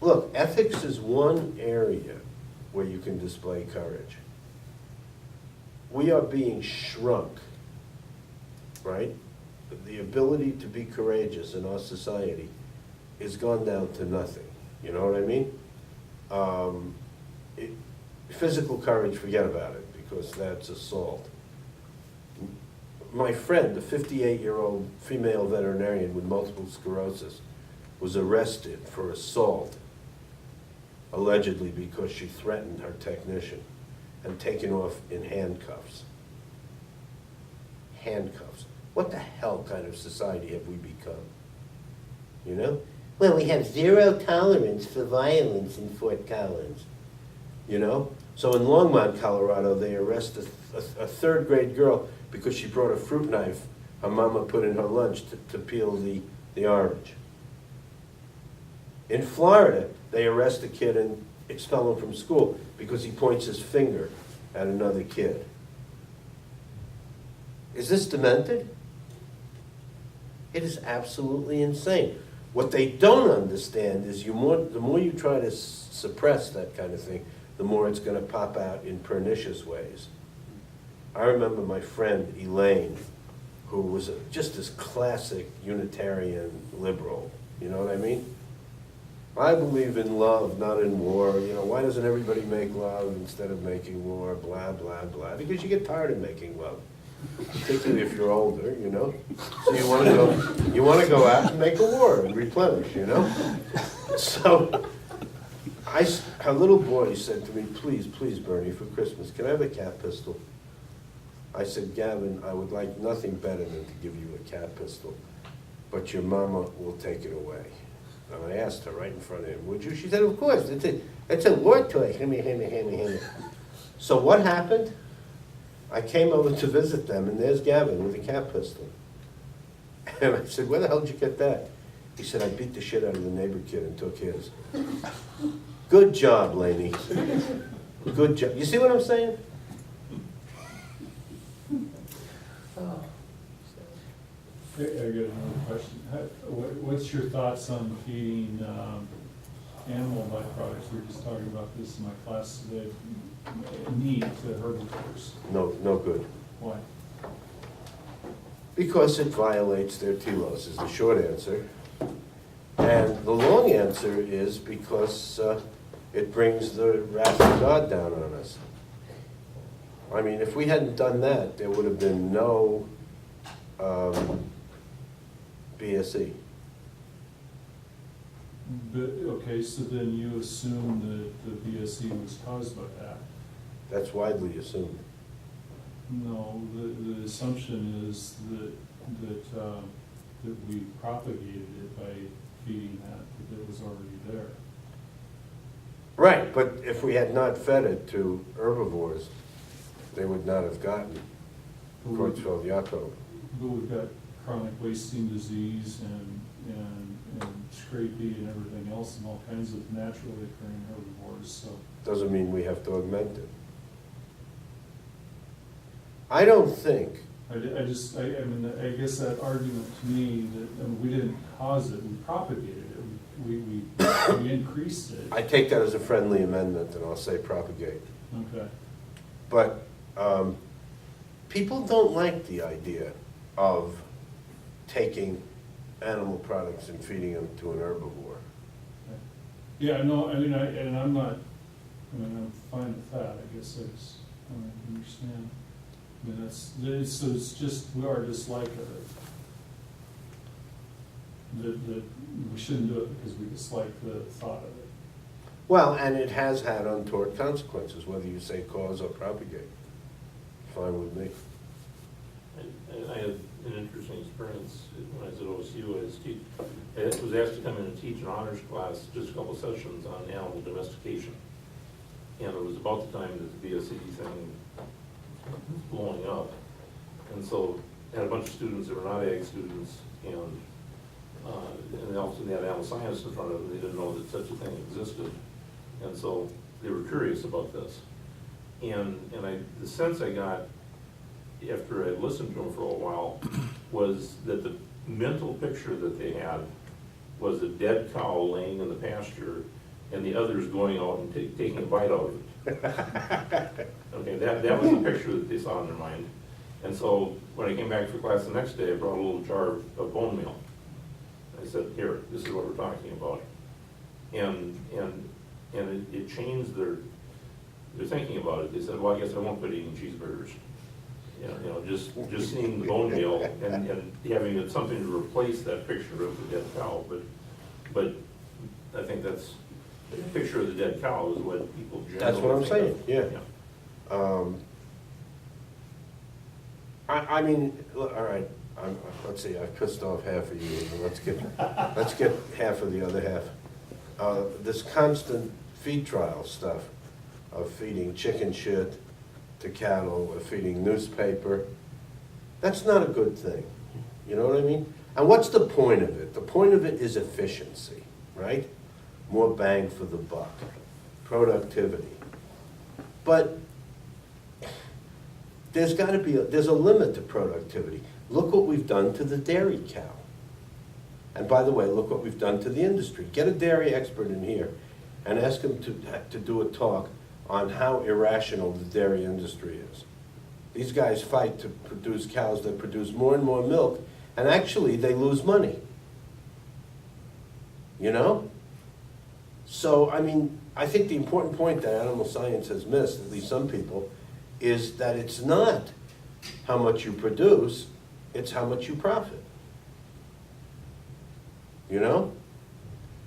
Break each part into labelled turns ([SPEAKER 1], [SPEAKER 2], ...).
[SPEAKER 1] Look, ethics is one area where you can display courage. We are being shrunk, right? The ability to be courageous in our society is gone down to nothing. You know what I mean? Physical courage, forget about it, because that's assault. My friend, a 58-year-old female veterinarian with multiple sclerosis, was arrested for assault, allegedly because she threatened her technician, and taken off in handcuffs. Handcuffs. What the hell kind of society have we become? You know? Well, we have zero tolerance for violence in Fort Collins. You know? So in Longmont, Colorado, they arrest a third grade girl because she brought a fruit knife her mama put in her lunch to peel the orange. In Florida, they arrest a kid and expel him from school because he points his finger at another kid. Is this demented? It is absolutely insane. What they don't understand is the more you try to suppress that kind of thing, the more it's going to pop out in pernicious ways. I remember my friend Elaine, who was just this classic Unitarian liberal. You know what I mean? I believe in love, not in war. You know, why doesn't everybody make love instead of making war? Blah, blah, blah. Because you get tired of making love, particularly if you're older, you know? So you want to go out and make a war and replenish, you know? So her little boy said to me, please, please, Bernie, for Christmas, can I have a cat pistol? I said, Gavin, I would like nothing better than to give you a cat pistol, but your mama will take it away. And I asked her right in front of him, would you? She said, of course, it's a war toy. Hammy. So what happened? I came over to visit them, and there's Gavin with a cat pistol. And I said, where the hell did you get that? He said, I beat the shit out of the neighbor kid and took his. Good job, Laney. Good job. You see what I'm saying?
[SPEAKER 2] I got another question. What's your thoughts on feeding animal byproducts? We were just talking about this in my class today. Meat to herbivores.
[SPEAKER 1] No good.
[SPEAKER 2] Why?
[SPEAKER 1] Because it violates their telos is the short answer. And the long answer is because it brings the wrath of God down on us. I mean, if we hadn't done that, there would have been no BSE.
[SPEAKER 2] But, okay, so then you assume that the BSE was caused by that?
[SPEAKER 1] That's widely assumed.
[SPEAKER 2] No, the assumption is that we propagated it by feeding that it was already there.
[SPEAKER 1] Right, but if we had not fed it to herbivores, they would not have gotten Creutzfeldt-Jakob.
[SPEAKER 2] But we've got chronic wasting disease and scrapie and everything else and all kinds of naturally occurring herbivores, so.
[SPEAKER 1] Doesn't mean we have to augment it. I don't think.
[SPEAKER 2] I mean, I guess that argument to me that we didn't cause it, we propagated it, we increased it.
[SPEAKER 1] I take that as a friendly amendment, and I'll say propagate.
[SPEAKER 2] Okay.
[SPEAKER 1] But people don't like the idea of taking animal products and feeding them to an herbivore.
[SPEAKER 2] Yeah, no, I mean, I'm fine with that, I guess I just don't understand. I mean, so it's just, we are just like that we shouldn't do it because we dislike the thought of it.
[SPEAKER 1] Well, and it has had untoward consequences, whether you say cause or propagate. Fine with me.
[SPEAKER 3] I had an interesting experience when I was at OSU. I was asked to come in and teach an honors class, just a couple sessions on animal domestication. And it was about the time that the BSE thing was blowing up. And so I had a bunch of students that were not ag students, and they also had animal science in front of them. They didn't know that such a thing existed. And so they were curious about this. And the sense I got after I listened to them for a while was that the mental picture that they had was a dead cow laying in the pasture and the other's going out and taking a bite out of it. Okay, that was the picture that they saw in their mind. And so when I came back for class the next day, I brought a little jar of bone meal. I said, here, this is what we're talking about. And it changed their thinking about it. They said, well, I guess I won't quit eating cheeseburgers. You know, just seeing the bone meal and having it something to replace that picture of the dead cow. But I think that's, the picture of the dead cow is what people generally
[SPEAKER 1] That's what I'm
[SPEAKER 3] think
[SPEAKER 1] saying,
[SPEAKER 3] of.
[SPEAKER 1] yeah. I mean, look, all right, let's see, I've pissed off half of you, but let's get half of the other half. This constant feed trial stuff of feeding chicken shit to cattle, of feeding newspaper, that's not a good thing, you know what I mean? And what's the point of it? The point of it is efficiency, right? More bang for the buck, productivity. But there's a limit to productivity. Look what we've done to the dairy cow. And by the way, look what we've done to the industry. Get a dairy expert in here and ask him to do a talk on how irrational the dairy industry is. These guys fight to produce cows that produce more and more milk, and actually they lose money. You know? So, I mean, I think the important point that animal science has missed, at least some people, is that it's not how much you produce, it's how much you profit. You know?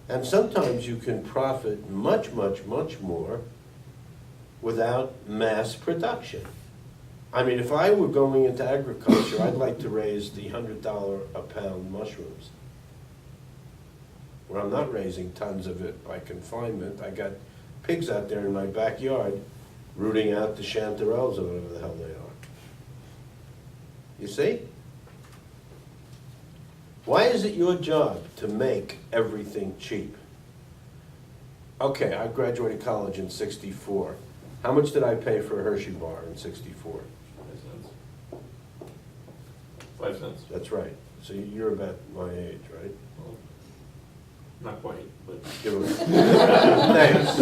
[SPEAKER 1] And sometimes you can profit much, much, much more without mass production. I mean, if I were going into agriculture, I'd like to raise the $100 a pound mushrooms, where I'm not raising tons of it by confinement. I got pigs out there in my backyard rooting out the chanterelles or whatever the hell they are. You see? Why is it your job to make everything cheap? Okay, I graduated college in '64. How much did I pay for a Hershey bar in '64?
[SPEAKER 3] 5 cents. 5 cents.
[SPEAKER 1] That's right. So you're about my age, right?
[SPEAKER 3] Well, not quite, but.
[SPEAKER 1] Give it. Thanks.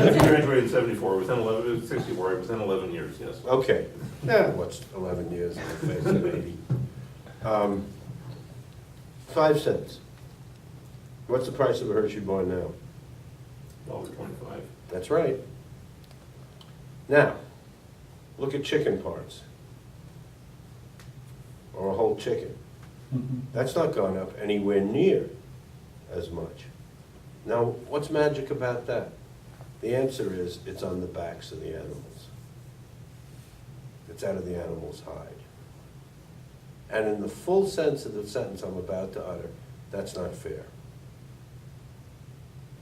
[SPEAKER 3] If you graduated in '74, within 11, 64, within 11 years, yes.
[SPEAKER 1] Okay. What's 11 years in the face of 80? 5 cents. What's the price of a Hershey bar now?
[SPEAKER 3] $1.25.
[SPEAKER 1] That's right. Now, look at chicken parts. Or a whole chicken. That's not gone up anywhere near as much. Now, what's magic about that? The answer is it's on the backs of the animals. It's out of the animal's hide. And in the full sense of the sentence I'm about to utter, that's not fair.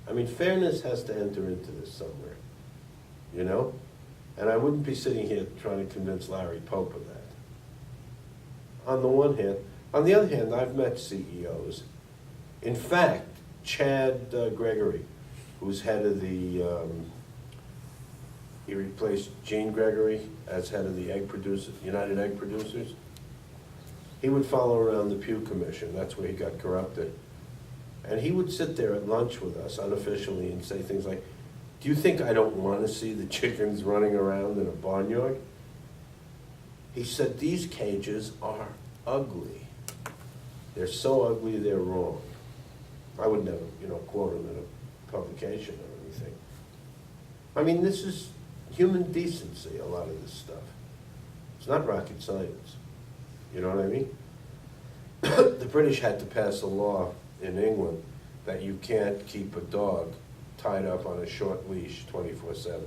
[SPEAKER 1] I mean, fairness has to enter into this somewhere, you know? And I wouldn't be sitting here trying to convince Larry Pope of that. On the one hand. On the other hand, I've met CEOs. In fact, Chad Gregory, who's head of the, he replaced Gene Gregory as head of the United Egg Producers. He would follow around the Pew Commission. That's where he got corrupted. And he would sit there at lunch with us unofficially and say things like, do you think I don't want to see the chickens running around in a barnyard? He said, these cages are ugly. They're so ugly, they're wrong. I would never, quote him in a publication or anything. I mean, this is human decency, a lot of this stuff. It's not rocket science. You know what I mean? The British had to pass a law in England that you can't keep a dog tied up on a short leash 24/7.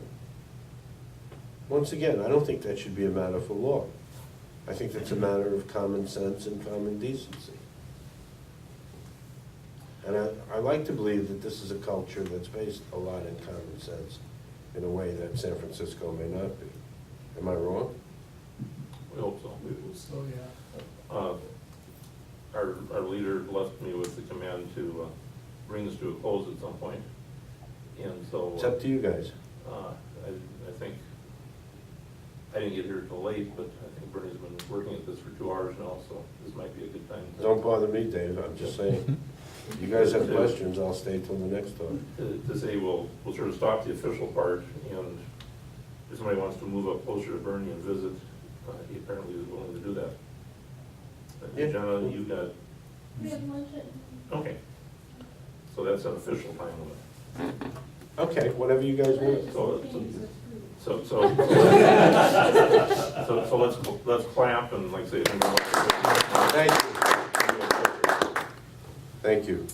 [SPEAKER 1] Once again, I don't think that should be a matter for law. I think that's a matter of common sense and common decency. And I like to believe that this is a culture that's based a lot in common sense in a way that San Francisco may not be. Am I wrong?
[SPEAKER 3] We hope so.
[SPEAKER 2] So, yeah.
[SPEAKER 3] Our leader left me with the command to bring this to a close at some point. And so.
[SPEAKER 1] It's up to you guys.
[SPEAKER 3] I think, I didn't get here till late, but I think Bernie's been working at this for 2 hours now, so this might be a good time.
[SPEAKER 1] Don't bother me, Dave, I'm just saying. You guys have questions, I'll stay till the next time.
[SPEAKER 3] To say, we'll sort of stop the official part, and if somebody wants to move up closer to Bernie and visit, he apparently is willing to do that.
[SPEAKER 1] Yeah.
[SPEAKER 3] Jenna, you got,
[SPEAKER 4] We have lunch at.
[SPEAKER 3] okay. So that's an official time limit.
[SPEAKER 1] Okay, whatever you guys want.
[SPEAKER 3] So, so let's clap and like say.
[SPEAKER 1] Thank you. Thank you.